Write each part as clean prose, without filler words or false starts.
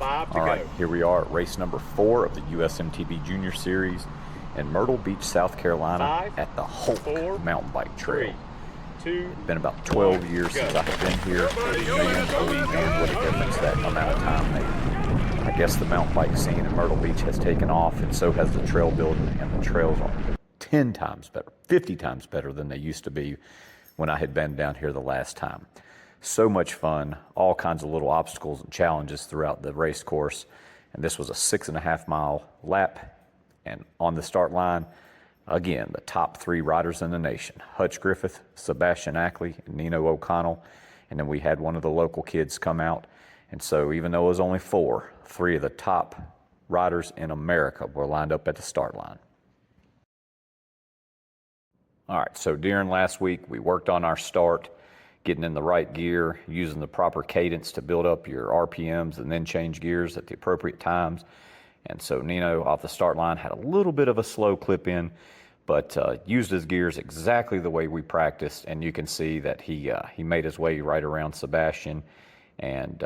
5 to All go. right, here we are at race number 4 of the USMTB Junior Series in Myrtle Beach, South Carolina 5, at the Hulk 4, Mountain Bike Trail. 3, 2, It's been about 12 years go. since I have been here. Man, oh man, what a difference that amount of time made. I guess the mountain bike scene in Myrtle Beach has taken off, and so has the trail building, and the trails are 10 times better, 50 times better than they used to be when I had been down here the last time. So much fun, all kinds of little obstacles and challenges throughout the race course. And this was a 6.5 mile lap. And on the start line, again, the top 3 riders in the nation: Hutch Griffith, Sebastian Ackley, and Nino O'Connell. And then we had one of the local kids come out. And so even though it was only 4, 3 of the top riders in America were lined up at the start line. All right, so during last week, we worked on our start, getting in the right gear, using the proper cadence to build up your RPMs and then change gears at the appropriate times. And so Nino off the start line had a little bit of a slow clip in, but used his gears exactly the way we practiced. And you can see that he made his way right around Sebastian, and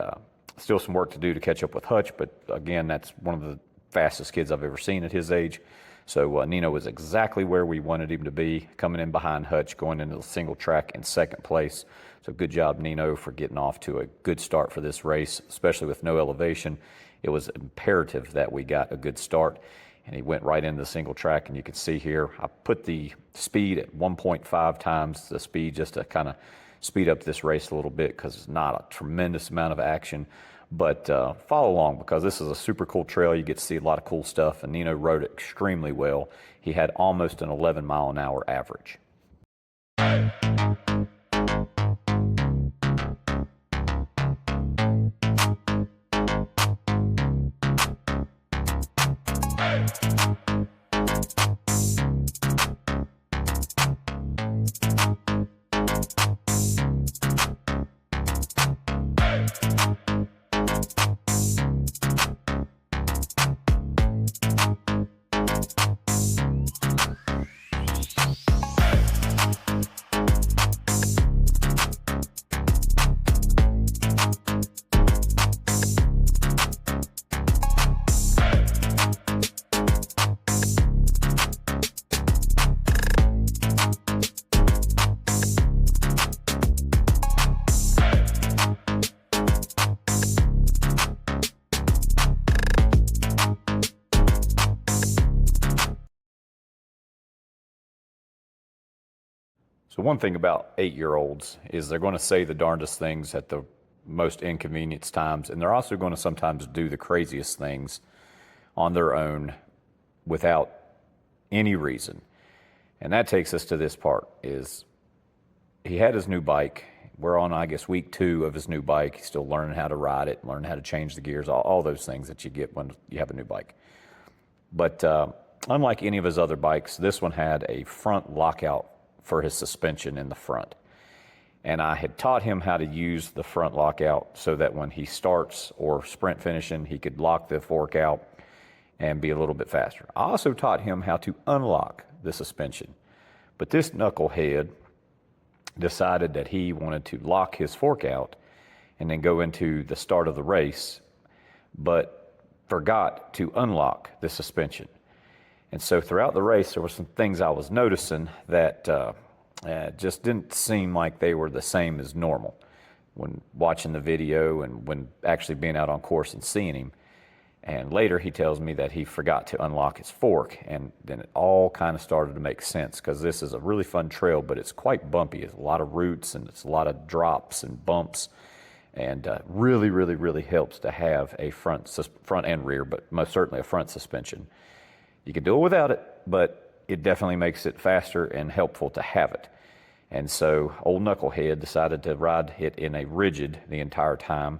still some work to do to catch up with Hutch. But again, that's one of the fastest kids I've ever seen at his age. So Nino was exactly where we wanted him to be, coming in behind Hutch, going into the single track in 2nd place. So good job, Nino, for getting off to a good start for this race, especially with no elevation. It was imperative that we got a good start, and he went right into the single track. And you can see here, I put the speed at 1.5 times the speed just to kind of speed up this race a little bit, because it's not a tremendous amount of action. But follow along, because this is a super cool trail. You get to see a lot of cool stuff, and Nino rode it extremely well. He had almost an 11 mile an hour average. So one thing about 8-year-olds is they're going to say the darndest things at the most inconvenience times, and they're also going to sometimes do the craziest things on their own without any reason. And that takes us to this part. Is he had his new bike. We're on, I guess, week 2 of his new bike. He's still learning how to ride it, learning how to change the gears, all those things that you get when you have a new bike. But unlike any of his other bikes, this one had a front lockout for his suspension in the front. And I had taught him how to use the front lockout so that when he starts or sprint finishing, he could lock the fork out and be a little bit faster. I also taught him how to unlock the suspension. But this knucklehead decided that he wanted to lock his fork out and then go into the start of the race, but forgot to unlock the suspension. And so throughout the race, there were some things I was noticing that just didn't seem like they were the same as normal when watching the video and when actually being out on course and seeing him. And later he tells me that he forgot to unlock his fork, and then it all kind of started to make sense, because this is a really fun trail, but it's quite bumpy. It's a lot of roots and it's a lot of drops and bumps, and really, really, really helps to have a front and rear, but most certainly a front suspension. You can do it without it, but it definitely makes it faster and helpful to have it. And so old knucklehead decided to ride it in a rigid the entire time.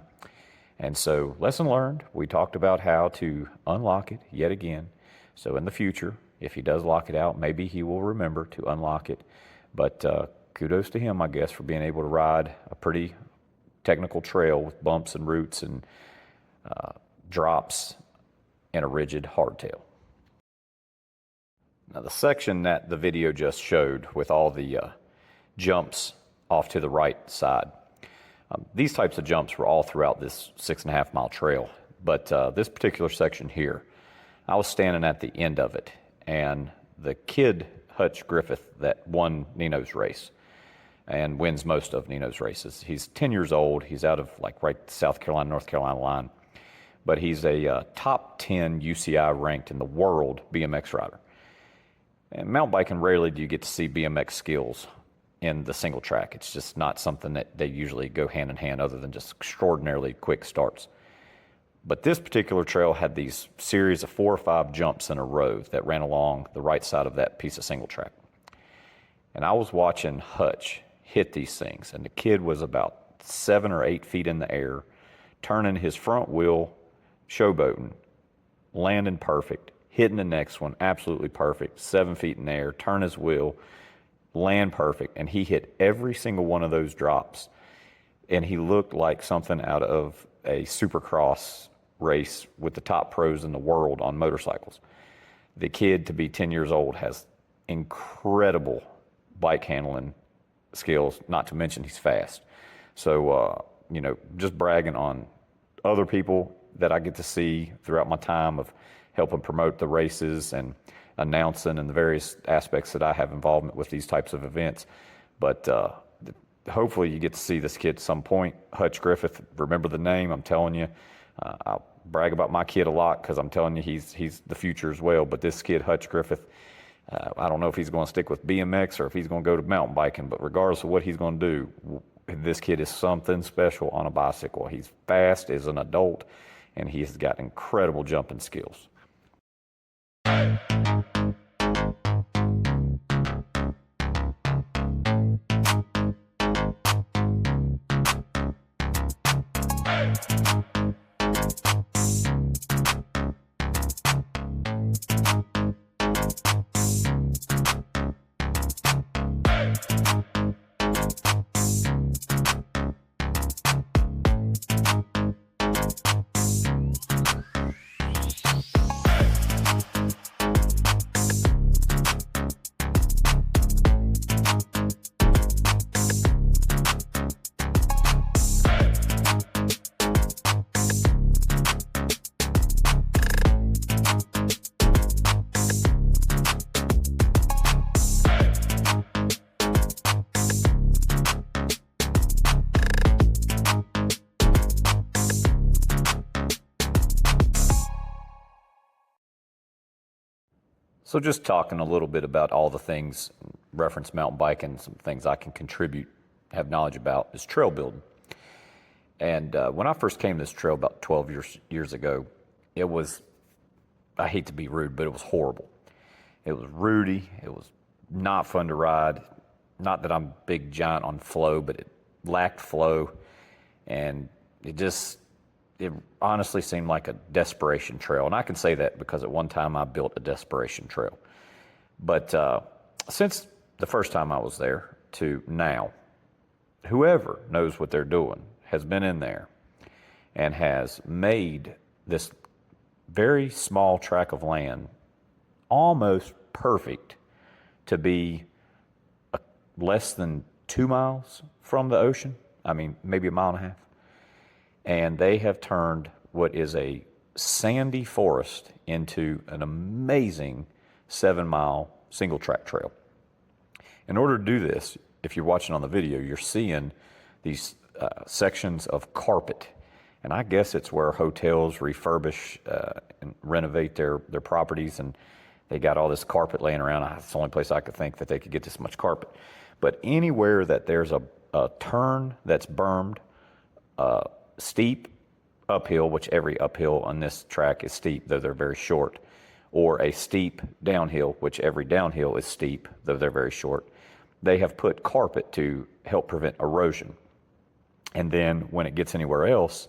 And so lesson learned, we talked about how to unlock it yet again. So in the future, if he does lock it out, maybe he will remember to unlock it. But kudos to him, I guess, for being able to ride a pretty technical trail with bumps and roots and drops in a rigid hardtail. Now, the section that the video just showed with all the jumps off to the right side, these types of jumps were all throughout this 6.5 mile trail. But this particular section here, I was standing at the end of it, and the kid, Hutch Griffith, that won Nino's race and wins most of Nino's races. He's 10 years old. He's out of like right South Carolina, North Carolina line. But he's a top 10 UCI ranked in the world BMX rider. And mountain biking, rarely do you get to see BMX skills in the single track. It's just not something that they usually go hand in hand other than just extraordinarily quick starts. But this particular trail had these series of 4 or 5 jumps in a row that ran along the right side of that piece of single track. And I was watching Hutch hit these things, and the kid was about 7 or 8 feet in the air, turning his front wheel, showboating, landing perfect, hitting the next one, absolutely perfect, 7 feet in the air, turn his wheel, land perfect, and he hit every single one of those drops. And he looked like something out of a supercross race with the top pros in the world on motorcycles. The kid, to be 10 years old, has incredible bike handling skills, not to mention he's fast. So, just bragging on other people that I get to see throughout my time of helping promote the races and announcing and the various aspects that I have involvement with these types of events. But hopefully you get to see this kid at some point. Hutch Griffith, remember the name, I'm telling you. I'll brag about my kid a lot because I'm telling you he's the future as well. But this kid, Hutch Griffith, I don't know if he's going to stick with BMX or if he's going to go to mountain biking, but regardless of what he's going to do, this kid is something special on a bicycle. He's fast as an adult, and he's got incredible jumping skills. So just talking a little bit about all the things, reference mountain biking, some things I can contribute, have knowledge about, is trail building. And when I first came to this trail about 12 years ago, it was, I hate to be rude, but it was horrible. It was rooty, it was not fun to ride. Not that I'm big giant on flow, but it lacked flow. And it honestly seemed like a desperation trail. And I can say that because at one time I built a desperation trail. But since the first time I was there to now, whoever knows what they're doing has been in there and has made this very small tract of land almost perfect to be less than 2 miles from the ocean. I mean, maybe a mile and a half. And they have turned what is a sandy forest into an amazing 7-mile single track trail. In order to do this, if you're watching on the video, you're seeing these sections of carpet. And I guess it's where hotels refurbish and renovate their properties, and they got all this carpet laying around. It's the only place I could think that they could get this much carpet. But anywhere that there's a turn that's bermed, steep uphill, which every uphill on this track is steep, though they're very short, or a steep downhill, which every downhill is steep, though they're very short, they have put carpet to help prevent erosion. And then when it gets anywhere else,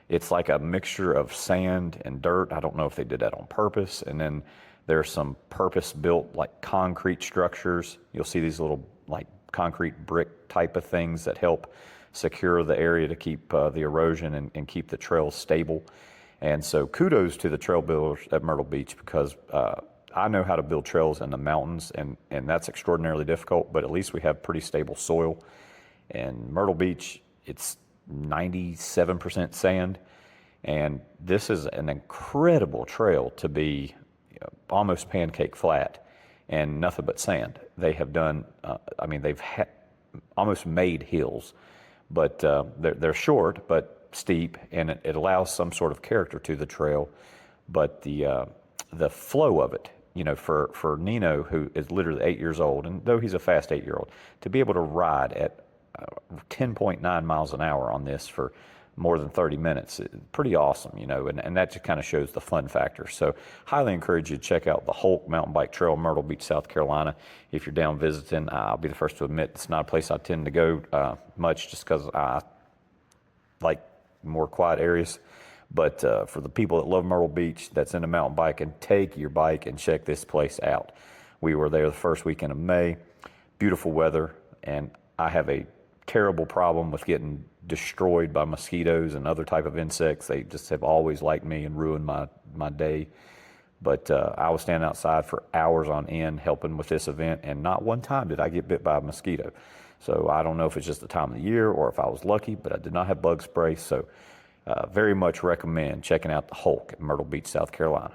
it's like a mixture of sand and dirt. I don't know if they did that on purpose. And then there's some purpose-built like concrete structures. You'll see these little like concrete brick type of things that help secure the area to keep the erosion and keep the trails stable. And so kudos to the trail builders at Myrtle Beach, because I know how to build trails in the mountains, and that's extraordinarily difficult, but at least we have pretty stable soil. And Myrtle Beach, it's 97% sand, And this is an incredible trail to be almost pancake flat and nothing but sand. They have done, they've almost made hills, but they're short but steep, and it allows some sort of character to the trail. But the flow of it, for Nino, who is literally 8 years old, and though he's a fast 8-year-old, to be able to ride at 10.9 miles an hour on this for more than 30 minutes, pretty awesome, and that just kind of shows the fun factor. So highly encourage you to check out the Hulk Mountain Bike Trail, Myrtle Beach, South Carolina. If you're down visiting, I'll be the first to admit it's not a place I tend to go much, just because I like more quiet areas. But for the people that love Myrtle Beach, that's into mountain biking, take your bike and check this place out. We were there the first weekend of May, beautiful weather, and I have a terrible problem with getting destroyed by mosquitoes and other type of insects. They just have always liked me and ruined my day. But I was standing outside for hours on end helping with this event, and not one time did I get bit by a mosquito. So I don't know if it's just the time of the year or if I was lucky, but I did not have bug spray. So very much recommend checking out the Hulk at Myrtle Beach, South Carolina.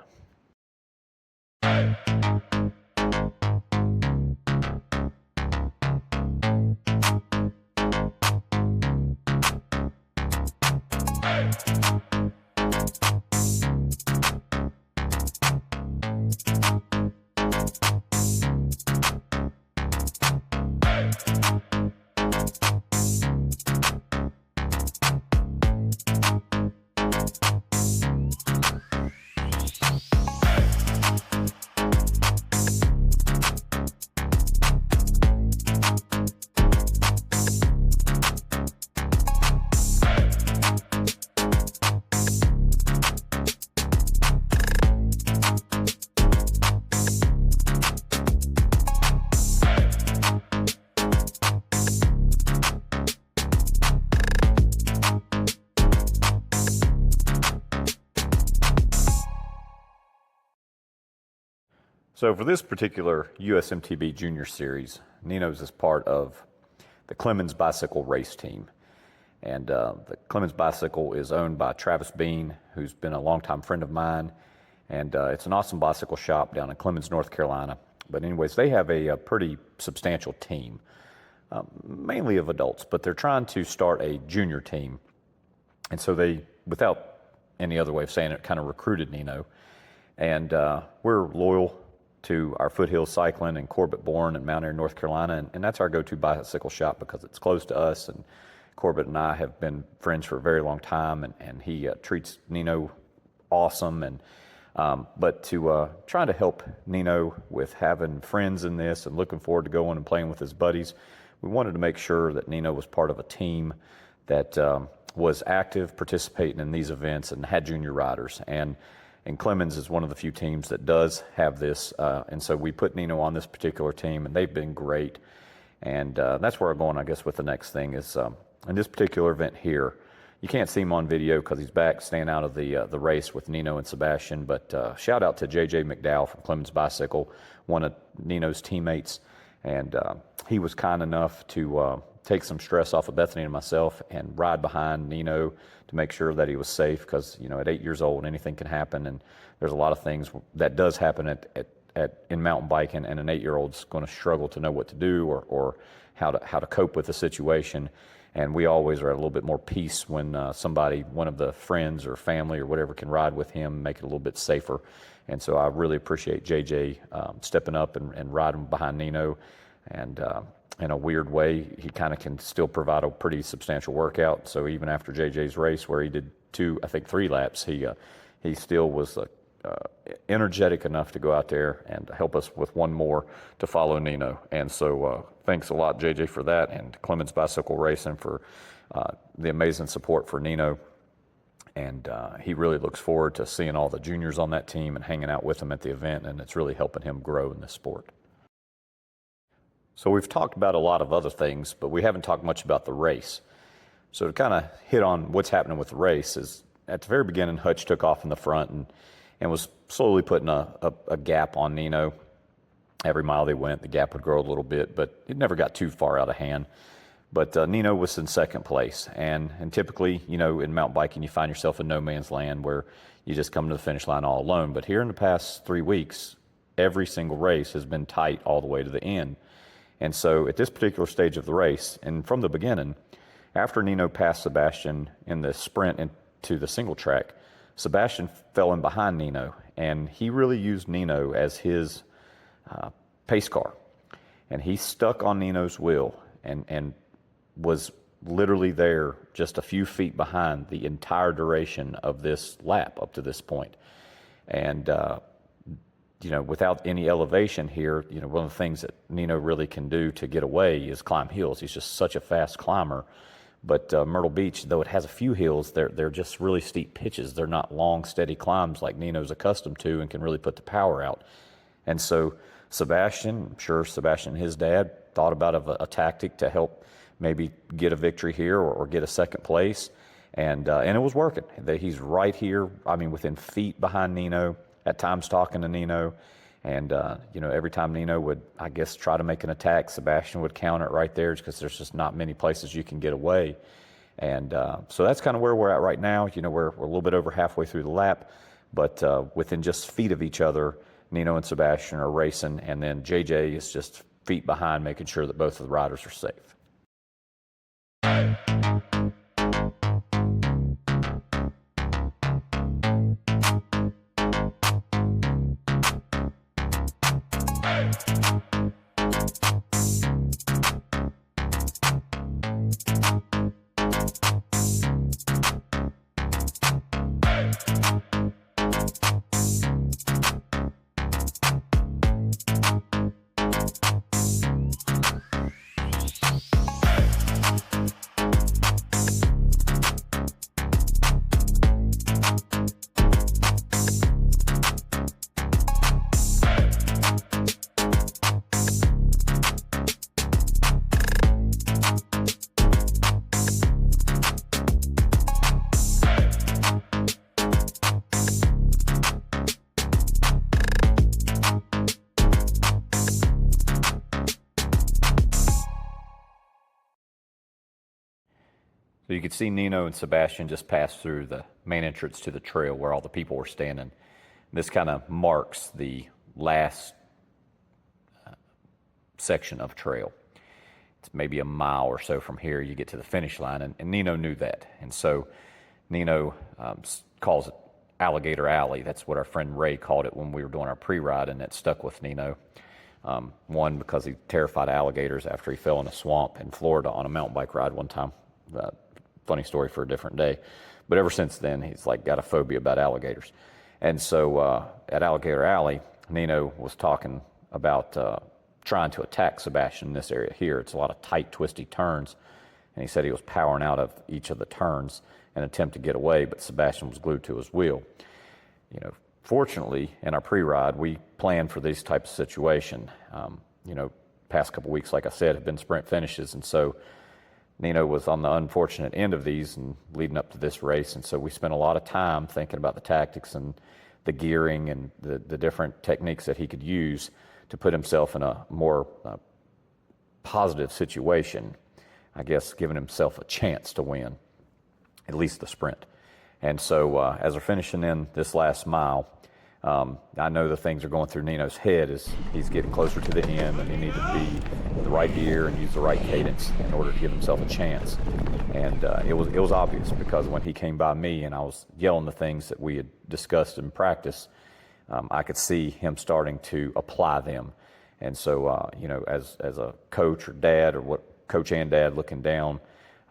So for this particular USMTB Junior Series, Nino's is part of the Clemens Bicycle Race Team. And the Clemens Bicycle is owned by Travis Bean, who's been a longtime friend of mine. And it's an awesome bicycle shop down in Clemens, North Carolina. But anyways, they have a pretty substantial team, mainly of adults, but they're trying to start a junior team. And so they, without any other way of saying it, kind of recruited Nino. And we're loyal to our foothill cycling and Corbett Bourne in Mount Airy, North Carolina. And that's our go-to bicycle shop because it's close to us. And Corbett and I have been friends for a very long time. And he treats Nino awesome. And but to try to help Nino with having friends in this and looking forward to going and playing with his buddies, we wanted to make sure that Nino was part of a team that was active, participating in these events, and had junior riders. And Clemens is one of the few teams that does have this, and so we put Nino on this particular team, and they've been great. And that's where I'm going, I guess, with the next thing is in this particular event here. You can't see him on video because he's back staying out of the race with Nino and Sebastian, but shout out to JJ McDowell from Clemens Bicycle, one of Nino's teammates, and he was kind enough to take some stress off of Bethany and myself and ride behind Nino to make sure that he was safe because, at 8 years old, anything can happen, and there's a lot of things that does happen in mountain biking, and an 8-year-old's going to struggle to know what to do or how to cope with the situation. And we always are at a little bit more peace when one of the friends or family or whatever can ride with him, make it a little bit safer. And so I really appreciate JJ stepping up and riding behind Nino. And in a weird way, he kind of can still provide a pretty substantial workout. So even after JJ's race, where he did 3 laps, he still was energetic enough to go out there and help us with one more to follow Nino. And so thanks a lot, JJ, for that, and Clemens Bicycle Racing for the amazing support for Nino. And he really looks forward to seeing all the juniors on that team and hanging out with them at the event, and it's really helping him grow in this sport. So we've talked about a lot of other things, but we haven't talked much about the race. So to kind of hit on what's happening with the race is at the very beginning, Hutch took off in the front and was slowly putting a gap on Nino. Every mile they went, the gap would grow a little bit, but it never got too far out of hand. But Nino was in second place. And typically, you know, in mountain biking, you find yourself in no man's land where you just come to the finish line all alone. But here in the past 3 weeks, every single race has been tight all the way to the end. And so at this particular stage of the race, and from the beginning, after Nino passed Sebastian in the sprint into the single track, Sebastian fell in behind Nino, and he really used Nino as his pace car. And he stuck on Nino's wheel and was literally there just a few feet behind the entire duration of this lap up to this point. And, you know, without any elevation here, you know, one of the things that Nino really can do to get away is climb hills. He's just such a fast climber. But Myrtle Beach, though it has a few hills, they're just really steep pitches. They're not long, steady climbs like Nino's accustomed to and can really put the power out. And so Sebastian, I'm sure Sebastian and his dad thought about a tactic to help maybe get a victory here or get a second place. And it was working. He's right here, I mean, within feet behind Nino, at times talking to Nino. And, you know, every time Nino would, I guess, try to make an attack, Sebastian would counter it right there because there's just not many places you can get away. And so that's kind of where we're at right now. You know, we're a little bit over halfway through the lap, but within just feet of each other, Nino and Sebastian are racing, and then JJ is just feet behind, making sure that both of the riders are safe. So you could see Nino and Sebastian just pass through the main entrance to the trail where all the people were standing. This kind of marks the last section of trail. It's maybe a mile or so from here you get to the finish line, and Nino knew that. And so Nino calls it Alligator Alley. That's what our friend Ray called it when we were doing our pre-ride, and that stuck with Nino. One, because he terrified alligators after he fell in a swamp in Florida on a mountain bike ride one time. Funny story for a different day. But ever since then, he's like got a phobia about alligators. And so at Alligator Alley, Nino was talking about trying to attack Sebastian in this area here. It's a lot of tight, twisty turns. And he said he was powering out of each of the turns in an attempt to get away, but Sebastian was glued to his wheel. You know, fortunately, in our pre-ride, we planned for this type of situation. You know, past couple weeks, like I said, have been sprint finishes. And so Nino was on the unfortunate end of these and leading up to this race. And so we spent a lot of time thinking about the tactics and the gearing and the different techniques that he could use to put himself in a more positive situation, I guess, giving himself a chance to win, at least the sprint. And so as we're finishing in this last mile, I know the things are going through Nino's head as he's getting closer to the end, and he needed to be in the right gear and use the right cadence in order to give himself a chance. And it was obvious, because when he came by me and I was yelling the things that we had discussed in practice, I could see him starting to apply them. And so, you know, as a coach or dad, or what coach and dad looking down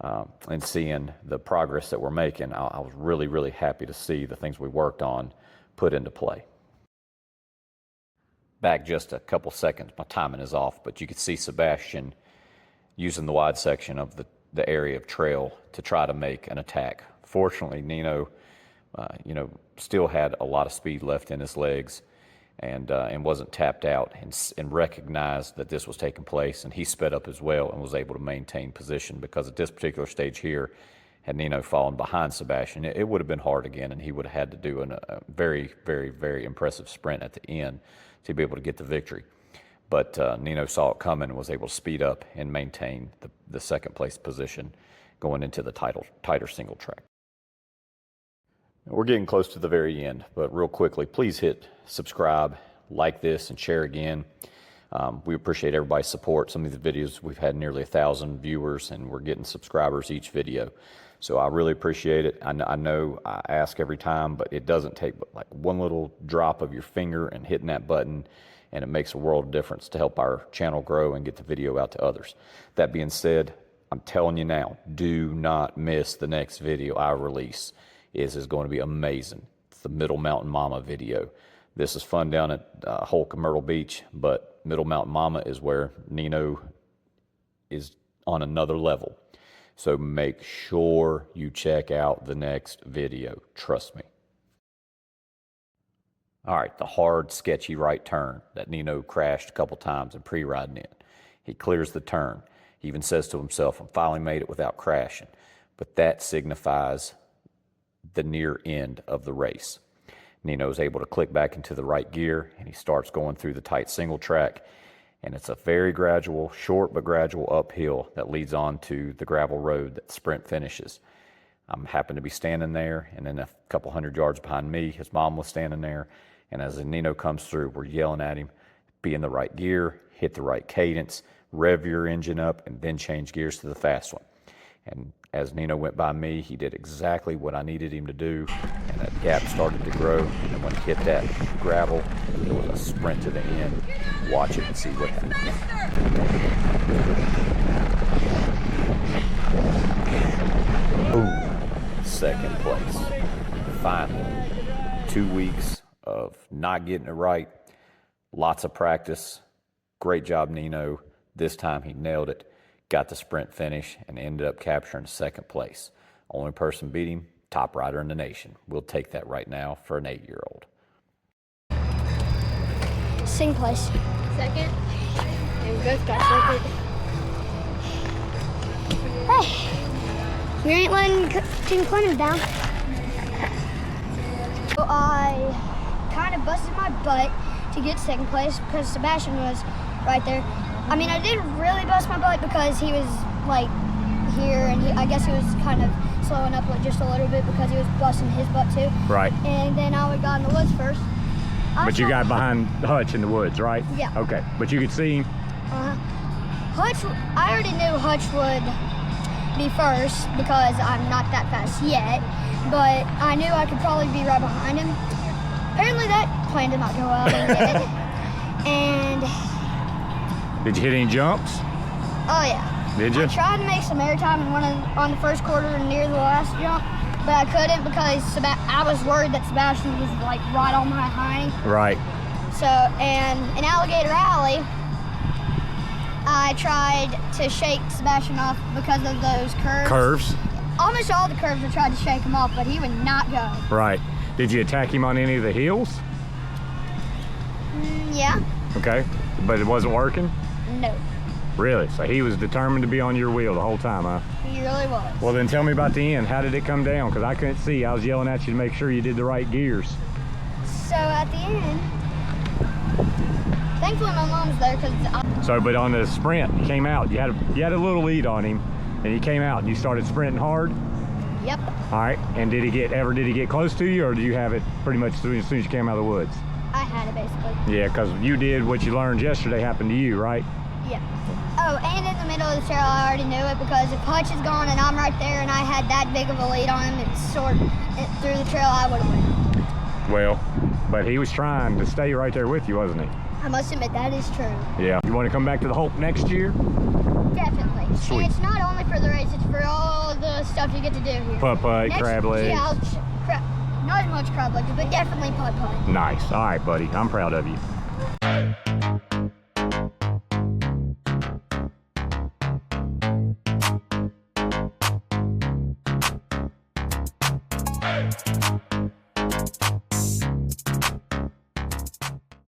and seeing the progress that we're making, I was really, really happy to see the things we worked on put into play. Back just a couple seconds, my timing is off, but you could see Sebastian using the wide section of the area of trail to try to make an attack. Fortunately, Nino, you know, still had a lot of speed left in his legs and wasn't tapped out, and recognized that this was taking place, and he sped up as well and was able to maintain position, because at this particular stage here, had Nino fallen behind Sebastian, it would have been hard again, and he would have had to do a very, very, very impressive sprint at the end to be able to get the victory. But Nino saw it coming and was able to speed up and maintain the second place position going into the tighter single track. We're getting close to the very end, but real quickly, please hit subscribe, like this, and share again. We appreciate everybody's support. Some of the videos, we've had nearly 1,000 viewers, and we're getting subscribers each video. So I really appreciate it. I know I ask every time, but it doesn't take but like one little drop of your finger and hitting that button, and it makes a world of difference to help our channel grow and get the video out to others. That being said, I'm telling you now, do not miss the next video I release. It is going to be amazing. It's the Middle Mountain Mama video. This is fun down at Hulk of Myrtle Beach, but Middle Mountain Mama is where Nino is on another level. So make sure you check out the next video. Trust me. All right, the hard, sketchy right turn that Nino crashed a couple times in pre-riding in. He clears the turn. He even says to himself, I finally made it without crashing. But that signifies the near end of the race. Nino is able to click back into the right gear, and he starts going through the tight single track. And it's a very gradual, short but gradual uphill that leads on to the gravel road that the sprint finishes. I'm happen to be standing there, and then a couple hundred yards behind me, his mom was standing there. And as Nino comes through, we're yelling at him, be in the right gear, hit the right cadence, rev your engine up, and then change gears to the fast one. And as Nino went by me, he did exactly what I needed him to do, and that gap started to grow. And then when he hit that gravel, it was a sprint to the end. Watch it and see what happens. Boom, second place. Finally, 2 weeks of not getting it right, lots of practice. Great job, Nino. This time he nailed it. Got the sprint finish and ended up capturing second place. Only person beat him, top rider in the nation. We'll take that right now for an 8-year-old. Second place. Second. And we both got second. Hey, you ain't letting Team Clinton down. So I kind of busted my butt to get second place because Sebastian was right there. I mean, I didn't really bust my butt because he was like here, and I guess he was kind of slowing up just a little bit because he was busting his butt too. Right. And then I would got in the woods first. But you got behind Hutch in the woods, right? Yeah. Okay, but you could see him? Hutch, I already knew Hutch would be first because I'm not that fast yet, but I knew I could probably be right behind him. Apparently that plan did not go well, I did it. And did you hit any jumps? oh yeah. Did you? I tried to make some air time on the first quarter and near the last jump, but I couldn't because I was worried that Sebastian was like right on my hiney. Right. So, and in Alligator Alley, I tried to shake Sebastian off because of those curves. Curves? Almost all the curves I tried to shake him off, but he would not go. Right. Did you attack him on any of the hills? Yeah. Okay, but it wasn't working? No. Really? So he was determined to be on your wheel the whole time, huh? He really was. Well, then tell me about the end. How did it come down? Because I couldn't see. I was yelling at you to make sure you did the right gears. So at the end, thankfully my mom's there because So, but on the sprint, you came out. You had a little lead on him, and you came out and you started sprinting hard. Yep. All right. And did he get close to you, or did you have it pretty much as soon as you came out of the woods? I had it basically. Yeah, because you did what you learned yesterday happened to you, right? Yeah. Oh, and in the middle of the trail, I already knew it because if Hutch is gone and I'm right there and I had that big of a lead on him through the trail, I would have won. Well, but he was trying to stay right there with you, wasn't he? I must admit, that is true. Yeah. You want to come back to the Hope next year? Definitely. Sweet. And it's not only for the race, it's for all the stuff you get to do here. Putt-putt, crab legs. Yeah, not as much crab legs, but definitely putt-putt. Nice. All right, buddy. I'm proud of you.